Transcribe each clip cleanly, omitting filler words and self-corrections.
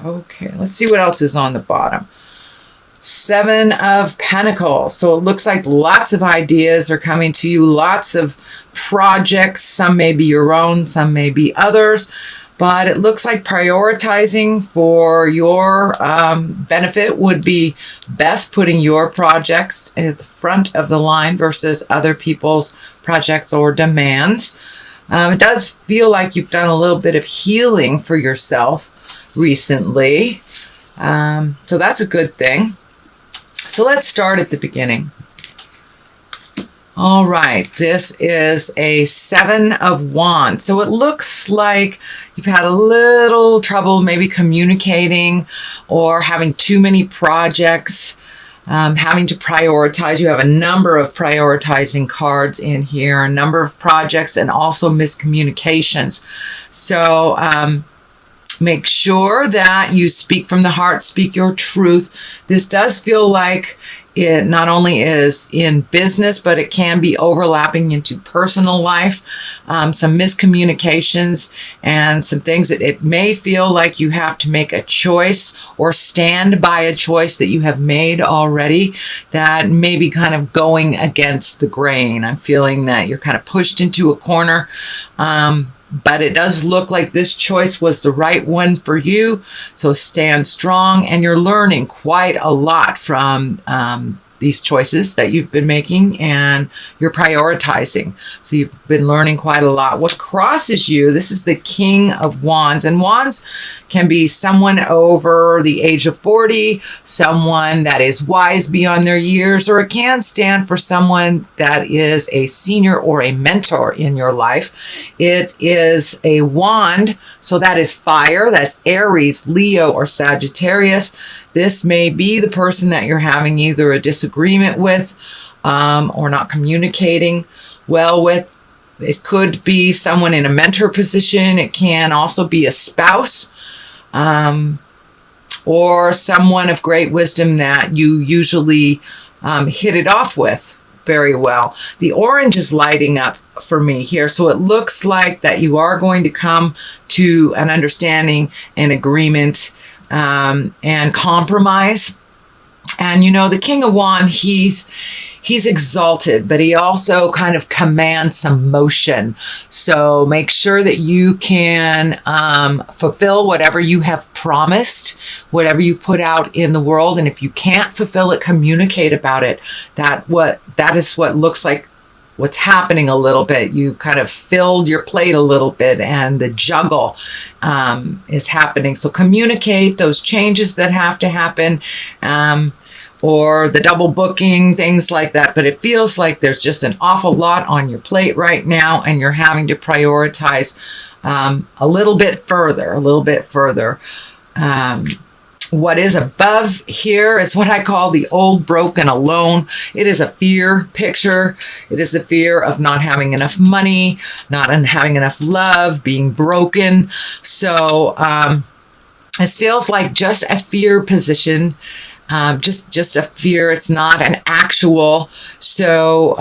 Okay, let's see what else is on the bottom. 7 of Pentacles. So it looks like lots of ideas are coming to you, lots of projects. Some may be your own, some may be others. But it looks like prioritizing for your benefit would be best, putting your projects at the front of the line versus other people's projects or demands. It does feel like you've done a little bit of healing for yourself recently. So that's a good thing. So let's start at the beginning. All right, this is a 7 of Wands. So it looks like you've had a little trouble maybe communicating or having too many projects, having to prioritize. You have a number of prioritizing cards in here, a number of projects, and also miscommunications. So make sure that you speak from the heart, speak your truth. This does feel like it not only is in business, but it can be overlapping into personal life, some miscommunications and some things that it may feel like you have to make a choice or stand by a choice that you have made already that may be kind of going against the grain. I'm feeling that you're kind of pushed into a corner. But it does look like this choice was the right one for you. So stand strong, and you're learning quite a lot from these choices that you've been making, and you're prioritizing. So you've been learning quite a lot. What crosses you, this is the King of Wands, and Wands can be someone over the age of 40, someone that is wise beyond their years, or it can stand for someone that is a senior or a mentor in your life. It is a wand, so that is fire. That's Aries, Leo, or Sagittarius. This may be the person that you're having either a disagreement with or not communicating well with. It could be someone in a mentor position. It can also be a spouse or someone of great wisdom that you usually hit it off with very well. The orange is lighting up for me here. So it looks like that you are going to come to an understanding and agreement and compromise. And you know, the King of Wands, he's exalted, but he also kind of commands some motion. So make sure that you can fulfill whatever you have promised, whatever you've put out in the world. And if you can't fulfill it, communicate about it. That is what looks like what's happening a little bit. You kind of filled your plate a little bit, and the juggle is happening. So communicate those changes that have to happen, or the double booking, things like that. But it feels like there's just an awful lot on your plate right now, and you're having to prioritize a little bit further. What is above here is what I call the old, broken, alone. It is a fear picture. It is the fear of not having enough money, not having enough love, being broken. So this feels like just a fear position, just a fear. It's not an actual. So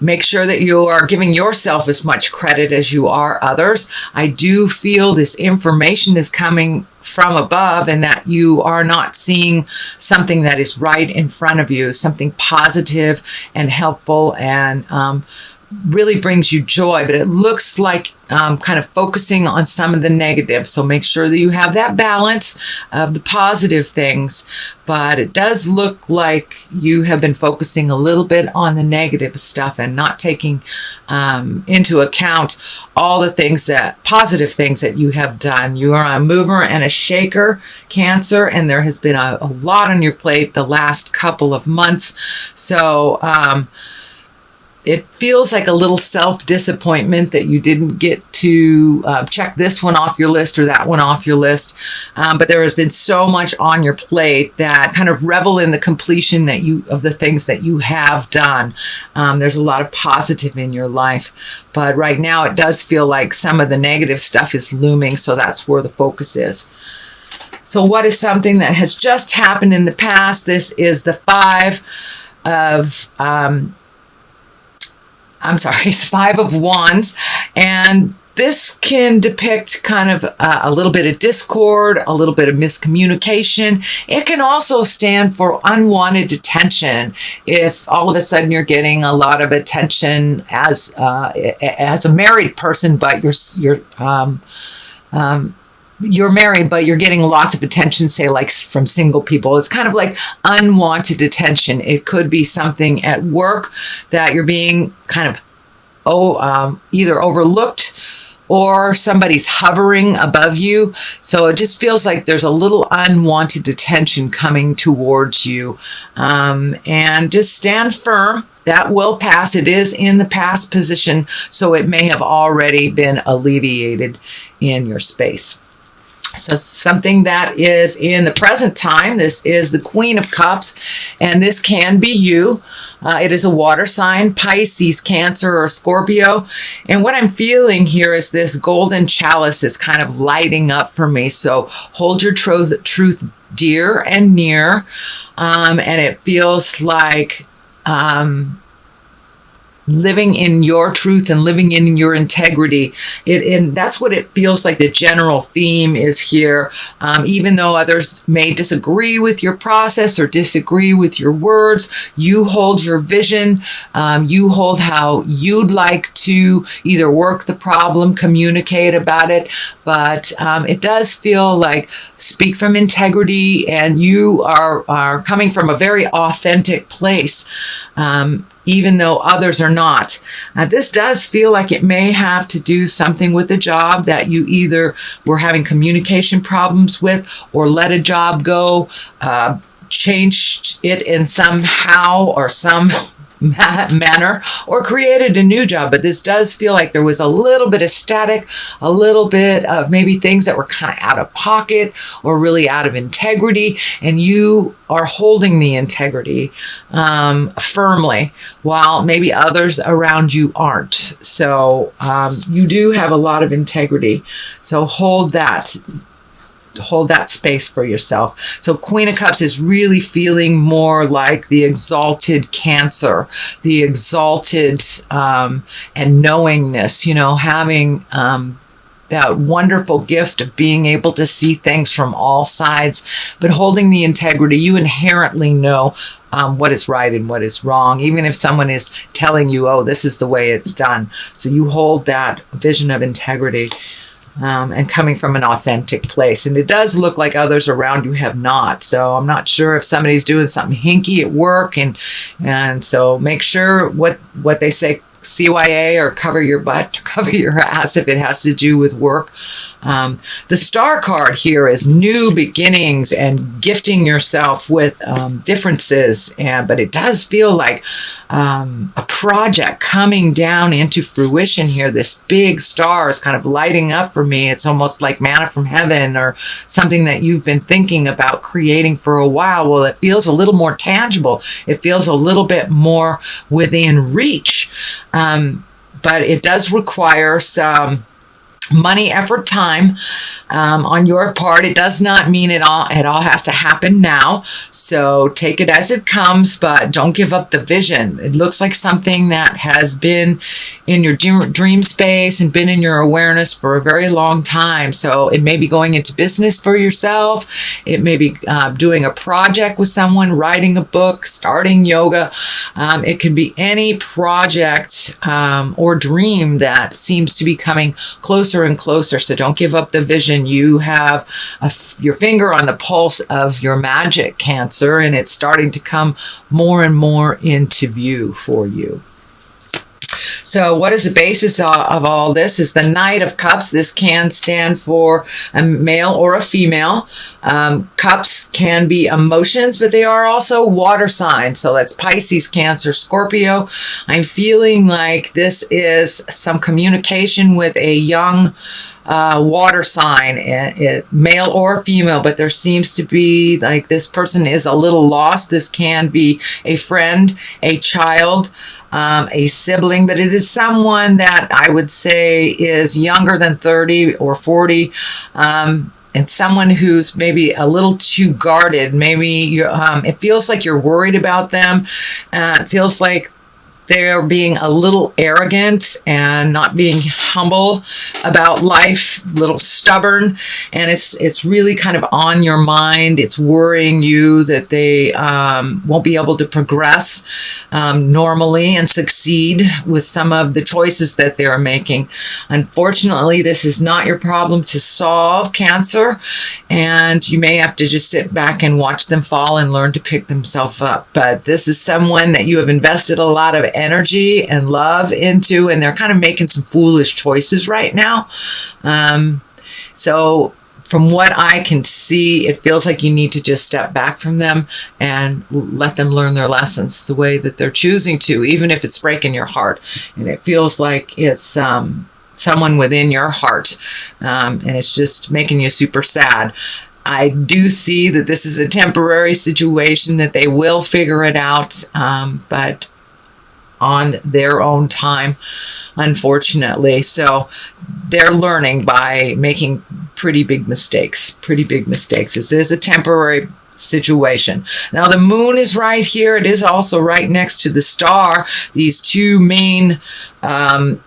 make sure that you are giving yourself as much credit as you are others. I do feel this information is coming from above, and that you are not seeing something that is right in front of you, something positive and helpful and really brings you joy. But it looks like kind of focusing on some of the negatives. So make sure that you have that balance of the positive things. But it does look like you have been focusing a little bit on the negative stuff and not taking into account all the positive things that you have done. You are a mover and a shaker, Cancer, and there has been a lot on your plate the last couple of months. So it feels like a little self-disappointment that you didn't get to check this one off your list or that one off your list. But there has been so much on your plate that kind of revel in the completion of the things that you have done. There's a lot of positive in your life. But right now it does feel like some of the negative stuff is looming. So that's where the focus is. So what is something that has just happened in the past? This is the it's 5 of Wands, and This can depict kind of a little bit of discord, a little bit of miscommunication. It can also stand for unwanted attention. If all of a sudden you're getting a lot of attention as a married person, but you're married, but you're getting lots of attention, say like from single people. It's kind of like unwanted attention. It could be something at work that you're being kind of either overlooked or somebody's hovering above you. So it just feels like there's a little unwanted attention coming towards you. And just stand firm. That will pass. It is in the past position, so it may have already been alleviated in your space. So something that is in the present time, this is the Queen of Cups, and this can be you. It is a water sign, Pisces, Cancer, or Scorpio. And what I'm feeling here is this golden chalice is kind of lighting up for me. So hold your truth dear and near. And it feels like living in your truth and living in your integrity. And that's what it feels like the general theme is here. Even though others may disagree with your process or disagree with your words, you hold your vision. You hold how you'd like to either work the problem, communicate about it. But it does feel like speak from integrity, and you are coming from a very authentic place. Even though others are not. This does feel like it may have to do something with the job that you either were having communication problems with, or let a job go, changed it in somehow or some manner, or created a new job. But this does feel like there was a little bit of static, a little bit of maybe things that were kind of out of pocket or really out of integrity, and you are holding the integrity firmly, while maybe others around you aren't. So you do have a lot of integrity. So hold that space for yourself. So Queen of Cups is really feeling more like the exalted Cancer, the exalted and knowingness, having that wonderful gift of being able to see things from all sides, but holding the integrity. You inherently know what is right and what is wrong, even if someone is telling you, oh, this is the way it's done. So you hold that vision of integrity. And coming from an authentic place. And it does look like others around you have not. So I'm not sure if somebody's doing something hinky at work. And so make sure what they say, CYA, or cover your butt, cover your ass if it has to do with work. The star card here is new beginnings and gifting yourself with differences. But it does feel like a project coming down into fruition here. This big star is kind of lighting up for me. It's almost like manna from heaven, or something that you've been thinking about creating for a while. Well, it feels a little more tangible. It feels a little bit more within reach. But it does require some money, effort, time on your part. It does not mean it all has to happen now. So take it as it comes, but don't give up the vision. It looks like something that has been in your dream space and been in your awareness for a very long time. So it may be going into business for yourself. It may be doing a project with someone, writing a book, starting yoga. It can be any project or dream that seems to be coming closer and closer. So don't give up the vision. You have your finger on the pulse of your magic, Cancer, and it's starting to come more and more into view for you. So what is the basis of all this? Is the Knight of Cups. This can stand for a male or a female. Cups can be emotions, but they are also water signs. So that's Pisces, Cancer, Scorpio. I'm feeling like this is some communication with a young water sign, male or female, but there seems to be like this person is a little lost. This can be a friend, a child, a sibling, but it is someone that I would say is younger than 30 or 40, and someone who's maybe a little too guarded. Maybe it feels like you're worried about them. It feels like they're being a little arrogant and not being humble about life, a little stubborn, and it's really kind of on your mind. It's worrying you that they won't be able to progress normally and succeed with some of the choices that they're making. Unfortunately, this is not your problem to solve, Cancer, and you may have to just sit back and watch them fall and learn to pick themselves up. But this is someone that you have invested a lot of energy and love into, and they're kind of making some foolish choices right now. So from what I can see, it feels like you need to just step back from them and let them learn their lessons the way that they're choosing to, even if it's breaking your heart. And it feels like it's someone within your heart, and it's just making you super sad. I do see that this is a temporary situation, that they will figure it out, but on their own time, unfortunately. So they're learning by making pretty big mistakes. This is a temporary situation. Now the moon is right here. It is also right next to the star. These two main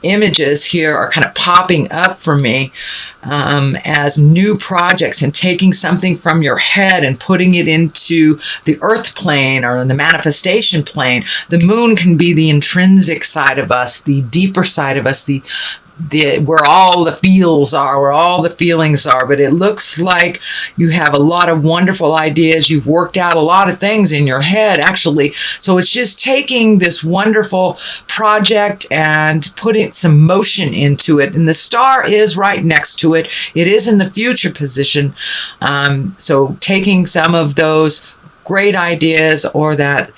images here are kind of popping up for me as new projects, and taking something from your head and putting it into the earth plane or in the manifestation plane. The moon can be the intrinsic side of us, the deeper side of us, the where all the feels are, where all the feelings are. But it looks like you have a lot of wonderful ideas. You've worked out a lot of things in your head, actually. So it's just taking this wonderful project and putting some motion into it. And the star is right next to it. It is in the future position. So taking some of those great ideas, or that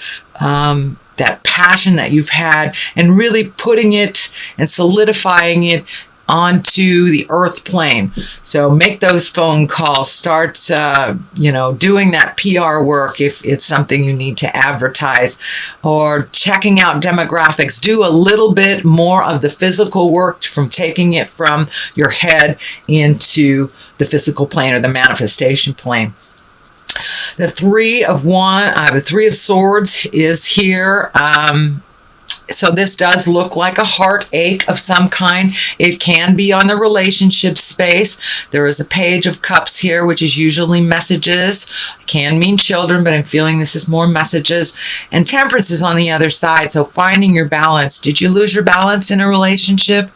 passion that you've had, and really putting it and solidifying it onto the earth plane. So make those phone calls, start doing that PR work if it's something you need to advertise, or checking out demographics. Do a little bit more of the physical work, from taking it from your head into the physical plane or the manifestation plane. The Three of Swords is here. So this does look like a heartache of some kind. It can be on the relationship space. There is a Page of Cups here, which is usually messages. It can mean children, but I'm feeling this is more messages. And Temperance is on the other side. So finding your balance. Did you lose your balance in a relationship?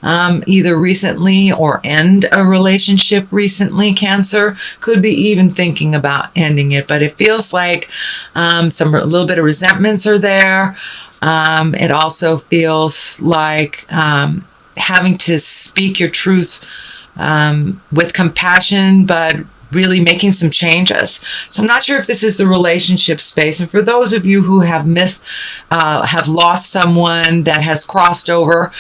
Either recently or end a relationship recently, Cancer. Could be even thinking about ending it, but it feels like a little bit of resentments are there. It also feels like having to speak your truth with compassion, but really making some changes. So I'm not sure if this is the relationship space. And for those of you who have lost someone that has crossed over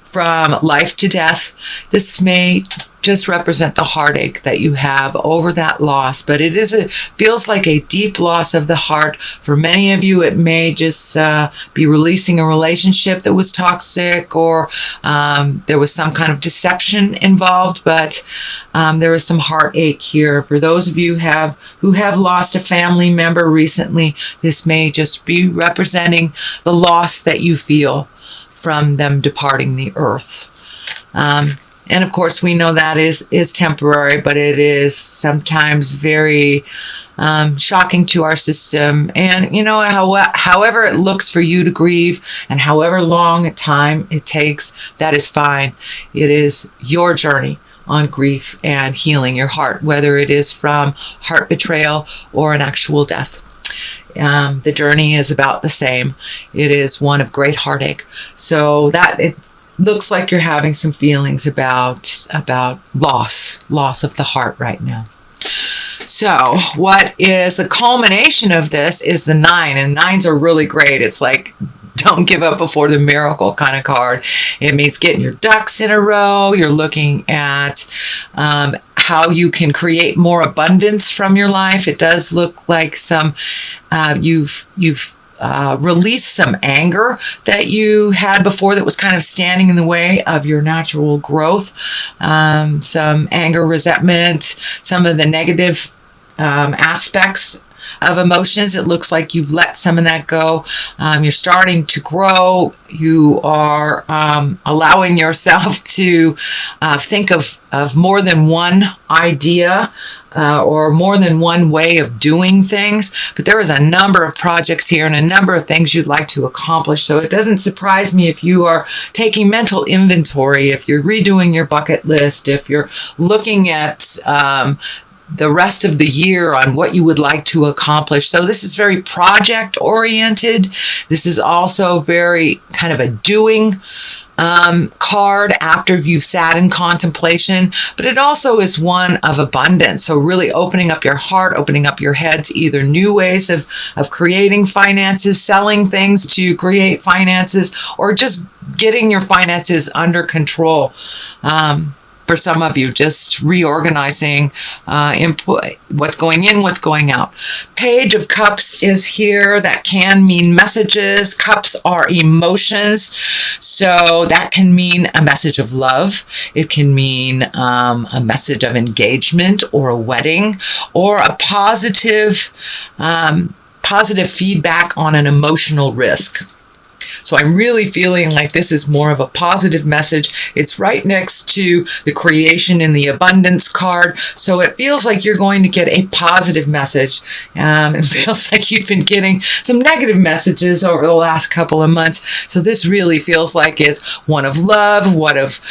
from life to death, this may just represent the heartache that you have over that loss. But it feels like a deep loss of the heart. For many of you, it may just be releasing a relationship that was toxic, or there was some kind of deception involved, but there is some heartache here. For those of you who have lost a family member recently, this may just be representing the loss that you feel from them departing the earth. And of course, we know that is temporary, but it is sometimes very shocking to our system. And however it looks for you to grieve, and however long time it takes, that is fine. It is your journey on grief and healing your heart, whether it is from heart betrayal or an actual death. The journey is about the same. It is one of great heartache. So that it looks like you're having some feelings about loss of the heart right now. So what is the culmination of this is the 9, and 9s are really great. It's like, don't give up before the miracle kind of card. It means getting your ducks in a row. You're looking at how you can create more abundance from your life. It does look like you've released some anger that you had before that was kind of standing in the way of your natural growth. Some anger, resentment, some of the negative aspects of emotions. It looks like you've let some of that go. You're starting to grow. You are allowing yourself to think of more than one idea or more than one way of doing things. But there is a number of projects here and a number of things you'd like to accomplish. So it doesn't surprise me if you are taking mental inventory, if you're redoing your bucket list, if you're looking at the rest of the year on what you would like to accomplish. So this is very project oriented. This is also very kind of a doing card after you've sat in contemplation, but it also is one of abundance. So really opening up your heart, opening up your head to either new ways of creating finances, selling things to create finances, or just getting your finances under control. For some of you, just reorganizing input, what's going in, what's going out. Page of Cups is here. That can mean messages. Cups are emotions. So that can mean a message of love. It can mean a message of engagement or a wedding, or a positive feedback on an emotional risk. So I'm really feeling like this is more of a positive message. It's right next to the creation in the abundance card. So it feels like you're going to get a positive message. It feels like you've been getting some negative messages over the last couple of months. So this really feels like it's one of love, one of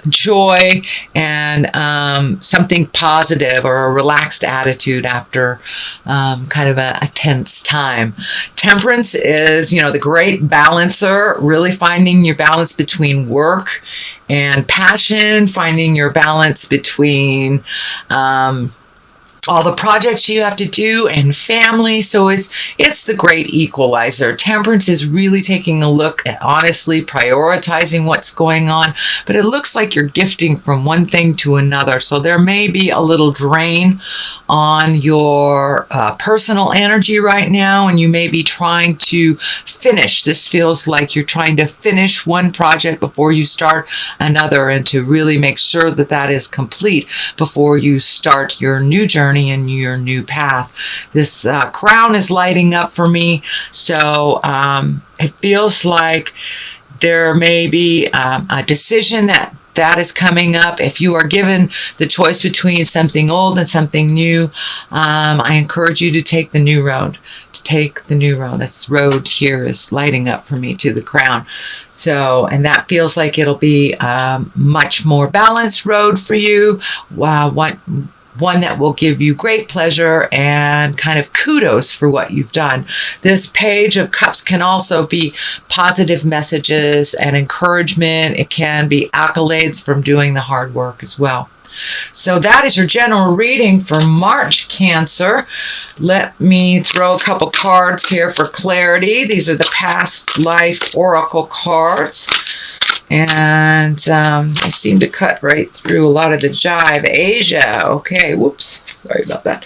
joy, and something positive or a relaxed attitude after kind of a tense time. Temperance is, the great balancer, really finding your balance between work and passion, finding your balance between all the projects you have to do and family. So it's the great equalizer. Temperance is really taking a look at honestly prioritizing what's going on, but it looks like you're gifting from one thing to another. So there may be a little drain on your personal energy right now, and you may be trying to finish. This feels like you're trying to finish one project before you start another, and to really make sure that that is complete before you start your new journey and your new path. This crown is lighting up for me. So it feels like there may be a decision that is coming up. If you are given the choice between something old and something new, I encourage you to take the new road. This road here is lighting up for me to the crown. So, and that feels like it'll be a much more balanced road for you. One that will give you great pleasure and kind of kudos for what you've done. This Page of Cups can also be positive messages and encouragement. It can be accolades from doing the hard work as well. So that is your general reading for March, Cancer. Let me throw a couple cards here for clarity. These are the past life oracle cards. And I seem to cut right through a lot of the jive. Asia. Okay, whoops. Sorry about that.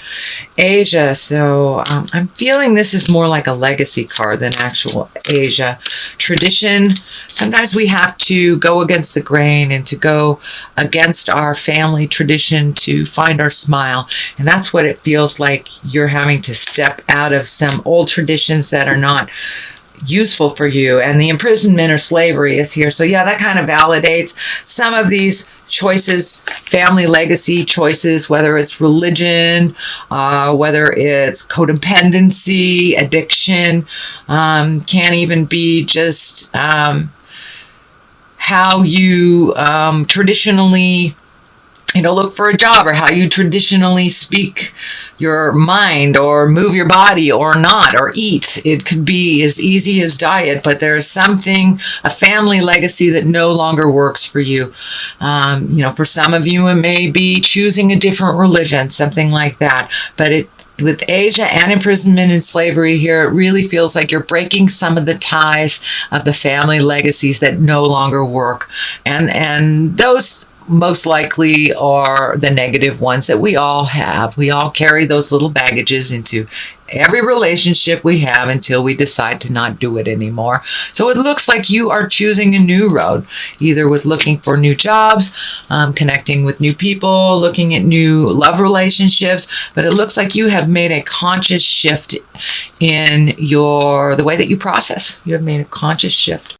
Asia. So I'm feeling this is more like a legacy card than actual Asia. Tradition. Sometimes we have to go against the grain and to go against our family tradition to find our smile. And that's what it feels like. You're having to step out of some old traditions that are not useful for you, and the imprisonment or slavery is here. So yeah, that kind of validates some of these choices, family legacy choices, whether it's religion, whether it's codependency, addiction, can even be just how you traditionally look for a job, or how you traditionally speak your mind or move your body or not, or eat. It could be as easy as diet, but there's something, a family legacy that no longer works for you. For some of you, it may be choosing a different religion, something like that. But with Asia and imprisonment and slavery here, it really feels like you're breaking some of the ties of the family legacies that no longer work. And those most likely are the negative ones that we all have. We all carry those little baggages into every relationship we have until we decide to not do it anymore. So it looks like you are choosing a new road, either with looking for new jobs, connecting with new people, looking at new love relationships, but it looks like you have made a conscious shift in the way that you process. You have made a conscious shift.